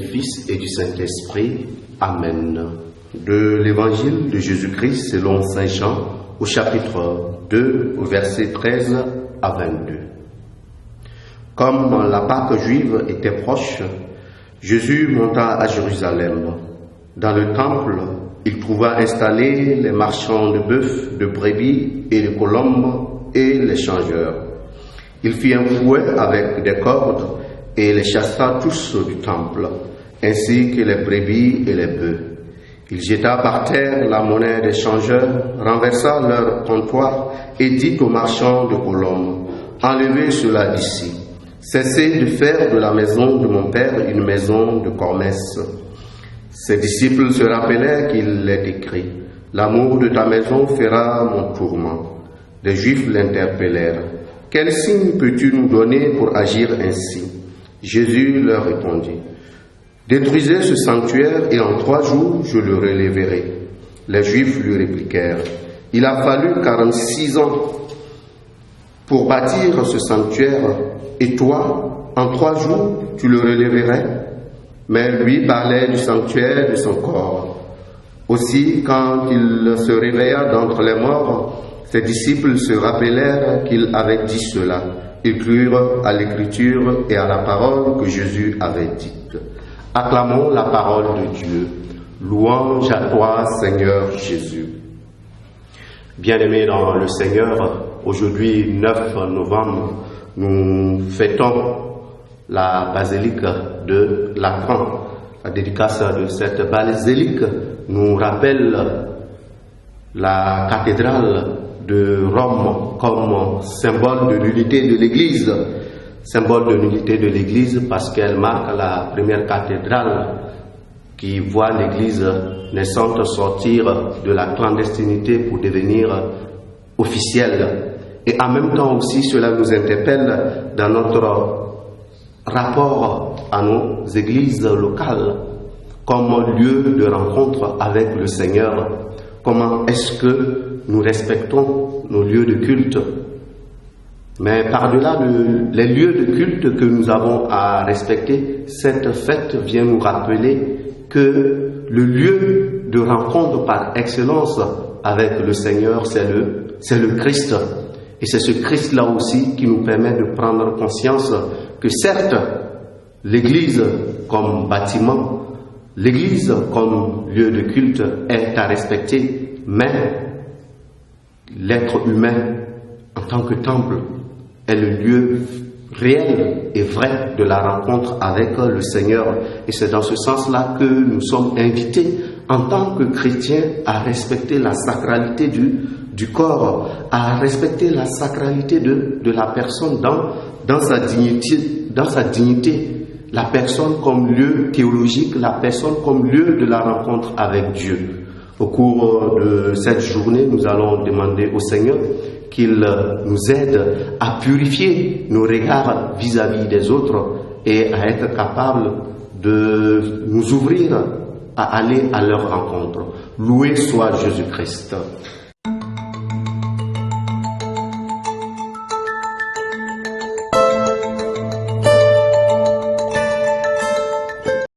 Fils et du Saint-Esprit. Amen. De l'Évangile de Jésus-Christ selon Saint Jean, au chapitre 2, au verset 13 à 22. Comme la Pâque juive était proche, Jésus monta à Jérusalem. Dans le temple, il trouva installés les marchands de bœufs, de brebis et de colombes et les changeurs. Il fit un fouet avec des cordes et les chassa tous du temple, ainsi que les brebis et les bœufs. Il jeta par terre la monnaie des changeurs, renversa leur comptoir et dit aux marchands de colombes, « Enlevez cela d'ici. Cessez de faire de la maison de mon Père une maison de commerce. » Ses disciples se rappelaient qu'il est écrit, « L'amour de ta maison fera mon tourment. » Les Juifs l'interpellèrent, « Quel signe peux-tu nous donner pour agir ainsi ?» Jésus leur répondit, « Détruisez ce sanctuaire et en 3 jours je le relèverai. » Les Juifs lui répliquèrent, « Il a fallu 46 ans pour bâtir ce sanctuaire, et toi, en 3 jours, tu le relèverais ?» Mais lui parlait du sanctuaire de son corps. Aussi, quand il se réveilla d'entre les morts, ses disciples se rappelèrent qu'il avait dit cela. Ils crurent à l'écriture et à la parole que Jésus avait dite. Acclamons la parole de Dieu. Louange à toi, Seigneur Jésus. Bien-aimés dans le Seigneur, aujourd'hui, 9 novembre, nous fêtons la basilique de Latran. La dédicace de cette basilique nous rappelle la cathédrale de Rome comme symbole de l'unité de l'Église. Symbole de l'unité de l'Église parce qu'elle marque la première cathédrale qui voit l'Église naissante sortir de la clandestinité pour devenir officielle. Et en même temps aussi, cela nous interpelle dans notre rapport à nos églises locales comme lieu de rencontre avec le Seigneur. Comment est-ce que nous respectons nos lieux de culte? Mais par-delà les lieux de culte que nous avons à respecter, cette fête vient nous rappeler que le lieu de rencontre par excellence avec le Seigneur, c'est le Christ. Et c'est ce Christ-là aussi qui nous permet de prendre conscience que certes, l'Église comme bâtiment, l'Église comme lieu de culte est à respecter, mais l'être humain en tant que temple est le lieu réel et vrai de la rencontre avec le Seigneur. Et c'est dans ce sens-là que nous sommes invités en tant que chrétiens à respecter la sacralité du corps, à respecter la sacralité de la personne dans sa dignité, la personne comme lieu théologique, la personne comme lieu de la rencontre avec Dieu. Au cours de cette journée, nous allons demander au Seigneur qu'il nous aide à purifier nos regards vis-à-vis des autres et à être capable de nous ouvrir à aller à leur rencontre. Loué soit Jésus-Christ.